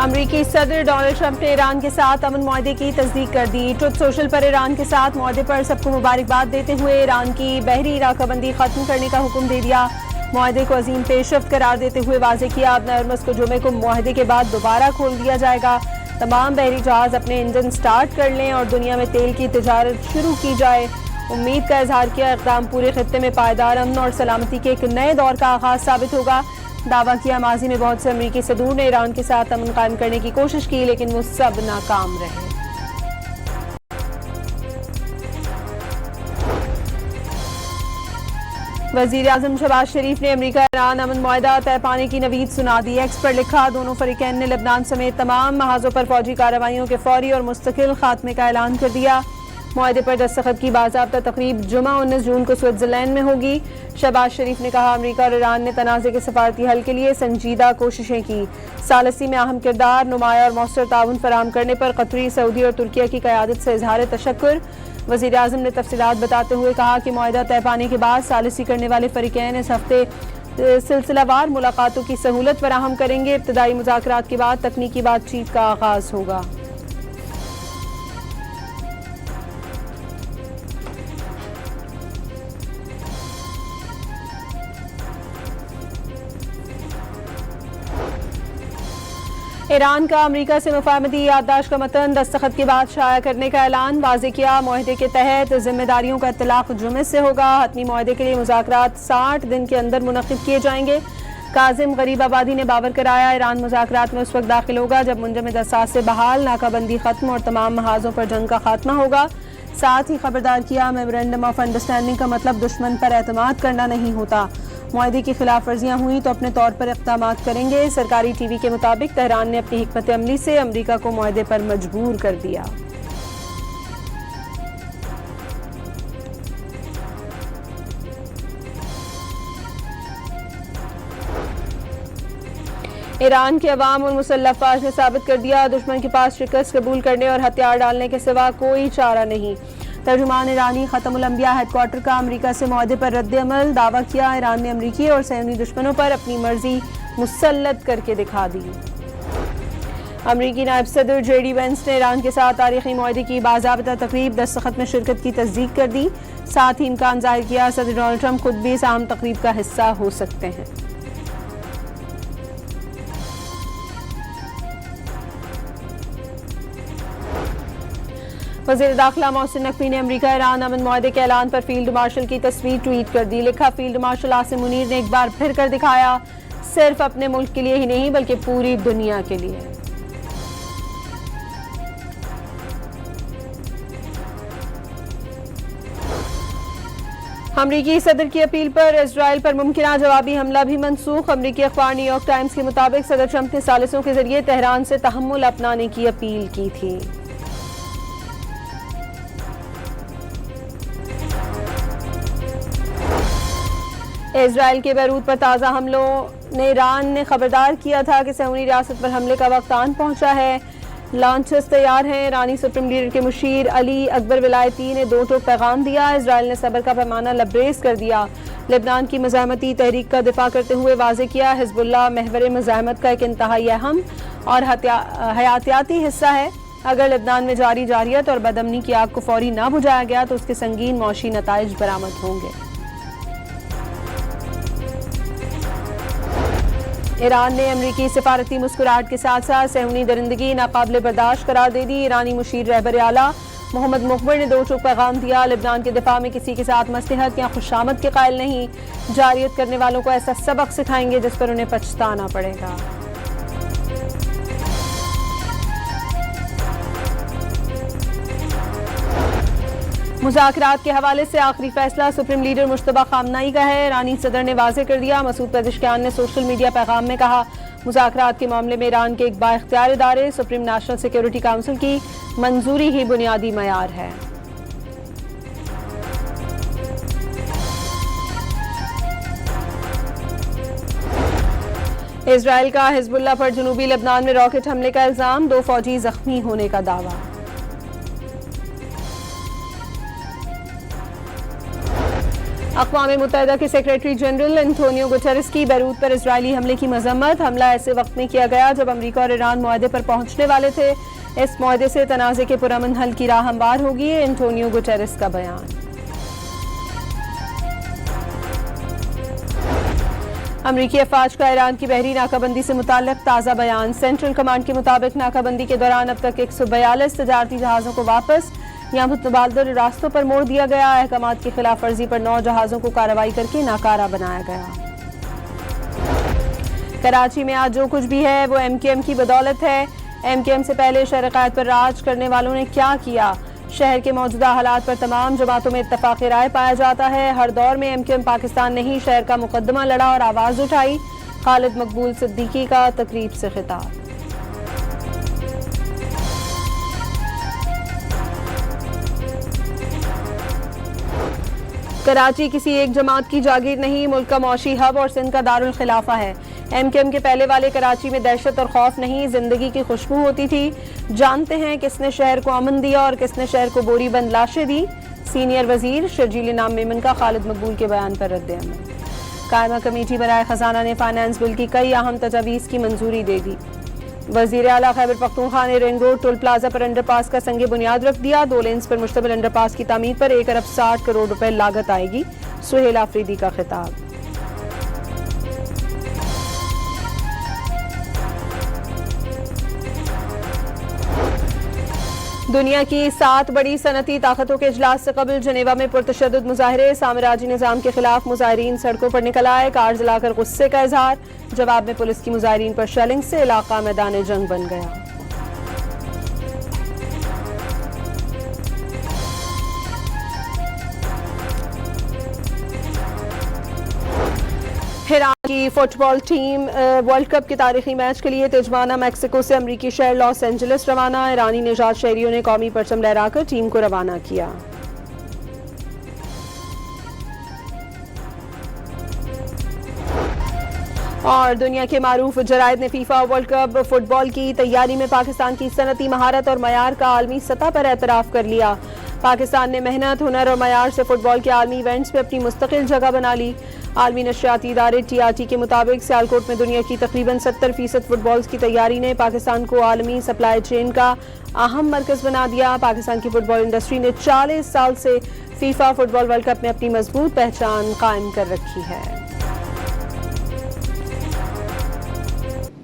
अमरीकी सदर Donald Trump ने ईरान के साथ अमन मुआहदे की तस्दीक कर दी। ट्रुथ सोशल पर ईरान के साथ मुआहदे पर सबको मुबारकबाद देते हुए ईरान की बहरी इलाकाबंदी खत्म करने का हुक्म दे दिया। मुआहदे को अजीम पेशरफ्त करार देते हुए वाजे किया, अब नवंबर को जुमे को मुआहदे के बाद दोबारा खोल दिया जाएगा। तमाम बहरी जहाज अपने इंजन स्टार्ट कर लें और दुनिया में तेल की तिजारत शुरू की जाए। उम्मीद का इजहार किया, इक़दाम पूरे खित्ते में पायदार अमन और सलामती के एक नए दौर का आगाज साबित होगा। दावा किया, माजी में बहुत से अमरीकी सदूर ने ईरान के साथ अमन कायम करने की कोशिश की, लेकिन वो सब नाकाम रहे। वज़ीर आज़म शहबाज शरीफ ने अमरीका ईरान अमन मुआहदा तय पाने की नवीद सुना दी। एक्स पर लिखा, दोनों फरीकैन ने लेबनान समेत तमाम महाजों पर फौजी कार्रवाइयों के फौरी और मुस्तकिल खात्मे का ऐलान कर दिया। मुआहदे पर दस्तखत की बाज़ाब्ता तकरीब जुमा 19 जून को स्विट्जरलैंड में होगी। शहबाज शरीफ ने कहा, अमरीका और ईरान ने तनाज़े के सफारती हल के लिए संजीदा कोशिशें की। सालसी में अहम किरदार, नुमाया और मौसर ताउन फराहम करने पर कतरी, सऊदी और तुर्किया की क़यादत से इजहार तशक्कुर। वज़ीर आज़म ने तफसीलात बताते हुए कहा कि मुआहदा तय पाने के बाद सालसी करने वाले फरीकैन इस हफ्ते सिलसिलावार मुलाकातों की सहूलत फराहम करेंगे। इब्तदाई मुज़ाकरात के बाद तकनीकी बातचीत का आगाज़ होगा। ईरान का अमरीका से मुफाहमती याददाश्त का मतन दस्तखत के बाद शाया करने का ऐलान। वाज़े किया, मुआहदे के तहत जिम्मेदारियों का इत्तलाक़ जुमे से होगा। हतमी मुआहदे के लिए मुज़ाकरात 60 दिन के अंदर मुनक़्क़िद किए जाएंगे। काजिम गरीब आबादी ने बावर कराया, ईरान मुज़ाकरात में उस वक्त दाखिल होगा जब मुंजमद असास से बहाल, नाकाबंदी खत्म और तमाम महाजों पर जंग का खात्मा होगा। साथ ही खबरदार किया, मेमोरेंडम ऑफ अंडरस्टैंडिंग का मतलब दुश्मन पर एतमाद करना नहीं होता। मुआहदे की खिलाफ वर्जियाँ हुई तो अपने तौर पर इक़दामात करेंगे। सरकारी टीवी के मुताबिक तेहरान ने अपनी हिकमत अमली से अमरीका को मुआहदे पर मजबूर कर दिया। ईरान के अवाम और मुसल्लह अफवाज ने साबित कर दिया, दुश्मन के पास शिकस्त कबूल करने और हथियार डालने के सिवा कोई चारा नहीं। तर्जुमान ईरानी ख़तमुल अंबिया हेडक्वार्टर का अमरीका से मुआहदे पर रद्द-ए-अमल। दावा किया, ईरान ने अमरीकी और सैनी दुश्मनों पर अपनी मर्जी मुसल्लत करके दिखा दी। अमरीकी नायब सदर JD वेंस ने ईरान के साथ तारीखी मुआहदे की बाज़ाब्ता तकरीब दस्तखत में शिरकत की तस्दीक कर दी। साथ ही इम्कान जाहिर किया, सदर डोनाल्ड ट्रंप खुद भी इस अहम तकरीब का हिस्सा हो सकते हैं। वज़ीर दाखिला मोहसिन नकवी ने अमरीका ईरान अमन मुआहदे के ऐलान पर फील्ड मार्शल की तस्वीर ट्वीट कर दी। लिखा, फील्ड मार्शल आसिम मुनीर ने एक बार फिर कर दिखाया, सिर्फ अपने मुल्क के लिए ही नहीं बल्कि पूरी दुनिया के लिए। अमरीकी सदर की अपील पर इजराइल पर मुमकिन जवाबी हमला भी मनसूख। अमरीकी अखबार न्यूयॉर्क टाइम्स के मुताबिक सदर ट्रंप ने सालिसों के जरिए तेहरान से तहम्मुल अपनाने की अपील की थी। इजराइल के बैरूत पर ताज़ा हमलों ने ईरान ने खबरदार किया था कि सहूनी रियासत पर हमले का वक्त आन पहुंचा है। लॉन्चर्स तैयार हैं। ईरानी सुप्रीम लीडर के मुशीर अली अकबर विलायती ने दो टोक पैगाम दिया। इजराइल ने सब्र का पैमाना लबरेज कर दिया। लेबनान की मज़ाहमती तहरीक का दिफा करते हुए वाज़े किया, हिज़्बुल्लाह महवर मज़ाहमत का एक इंतहाई अहम और हयातियाती हिस्सा है। अगर लेबनान में जारी जारियत और बदअमनी की आग को फौरी ना बुझाया गया तो उसके संगीन मौशी नताइज बरामद होंगे। ईरान ने अमरीकी सिफारती मुस्कुराहट के साथ साथ सहूनी दरिंदगी नाकाबिले बर्दाश्त करार दे दी। ईरानी मुशीर रहबर आला मोहम्मद मुखबिर ने दो टोक पैगाम दिया, लेबनान के दिफा में किसी के साथ मसलहत या खुशामद के कायल नहीं। जारियत करने वालों को ऐसा सबक सिखाएंगे जिस पर उन्हें पछताना पड़ेगा। मुज़ाकरात के हवाले से आखिरी फैसला सुप्रीम लीडर मुश्तबा खामनाई का है। ईरानी सदर ने वाज़े कर दिया। मसूद पेज़ेश्कियान ने सोशल मीडिया पैगाम में कहा, मुज़ाकरात के मामले में ईरान के एक बाइख्तियार इदारे सुप्रीम नेशनल सिक्योरिटी काउंसिल की मंजूरी ही बुनियादी मयार है। इजराइल का हिज़्बुल्लाह पर जनूबी लेबनान में रॉकेट हमले का इल्जाम, 2 फौजी जख्मी होने का दावा। अक़वाम मुत्तहिदा के सेक्रेटरी जनरल एंटोनियो गुटेरेस की बैरूत पर इजरायली हमले की मजम्मत। हमला ऐसे वक्त में किया गया जब अमरीका और ईरान मुआहदे पर पहुंचने वाले थे। इस मुआहदे से तनाज़े के पुरअमन हल की राह हमवार होगी, एंटोनियो गुटेरेस का बयान। अमरीकी अफवाज का ईरान की बहरी नाकाबंदी से मुताल्लिक ताज़ा बयान। सेंट्रल कमांड के मुताबिक नाकाबंदी के दौरान अब तक 142 तजारती जहाज़ों को वापस या मुतबादल रास्तों पर मोड़ दिया गया। अहकामात की खिलाफ वर्जी पर 9 जहाज़ों को कार्रवाई करके नाकारा बनाया गया। कराची में आज जो कुछ भी है वो MKM की बदौलत है। MKM से पहले शहर क़ायद पर राज करने वालों ने क्या किया? शहर के मौजूदा हालात पर तमाम जमातों में इत्तफ़ाक़ राय पाया जाता है। हर दौर में MKM पाकिस्तान ने ही शहर का मुकदमा लड़ा और आवाज़ उठाई। खालिद मकबूल सिद्दीकी का तकरीब से खिताब। कराची किसी एक जमात की जागीर नहीं, मुल्क का मौशी हब और सिंध का दारुल खिलाफा है। MKM के पहले वाले कराची में दहशत और खौफ नहीं, जिंदगी की खुशबू होती थी। जानते हैं किसने शहर को अमन दिया और किसने शहर को बोरी बंद लाशें दी। सीनियर वजीर शर्जील नाम मेमन का खालिद मकबूल के बयान पर रद्द-ए-अमल। कायमा कमेटी बराए खजाना ने फाइनेंस बिल की कई अहम तजावीज़ की मंजूरी दे दी। वज़ीर आला खैबर पख्तूनख्वा ने रिंग रोड टोल प्लाजा पर अंडरपास का संगे बुनियाद रख दिया। 2 लेन्स पर मुश्तमिल अंडरपास की तामीर पर 1 अरब 60 करोड़ रुपए लागत आएगी। सुहेल आफरीदी का खिताब। दुनिया की 7 बड़ी सनती ताकतों के इजलास से कबल जनेवा में पुरतशद्दुद मुजाहरे। साम्राजी निज़ाम के खिलाफ मुजाहरीन सड़कों पर निकल आए। कार जलाकर गुस्से का इजहार। जवाब में पुलिस की मुजाहरीन पर शेलिंग से इलाका मैदान जंग बन गया। ईरान की फुटबॉल टीम वर्ल्ड कप के तारीखी मैच के लिए तिजवाना मैक्सिको से अमरीकी शहर लॉस एंजलिस रवाना। ईरानी निजात शहरियों ने कौमी परचम लहराकर टीम को रवाना किया। और दुनिया के मारूफ जरायद ने फीफा वर्ल्ड कप फुटबॉल की तैयारी में पाकिस्तान की सनती महारत और मयार का आलमी सतह पर एतराफ़ कर लिया। पाकिस्तान ने मेहनत, हुनर और मयार से फुटबॉल के आलमी इवेंट्स में अपनी मुस्तकिल जगह बना ली। आलमी नशरियाती इदारे TRT के मुताबिक सियालकोट में दुनिया की तकरीबन 70% फुटबॉल्स की तैयारी ने पाकिस्तान को आलमी सप्लाई चेन का अहम मरकज़ बना दिया। पाकिस्तान की फुटबॉल इंडस्ट्री ने 40 साल से फीफा फुटबॉल वर्ल्ड कप में अपनी मजबूत पहचान कायम कर रखी है।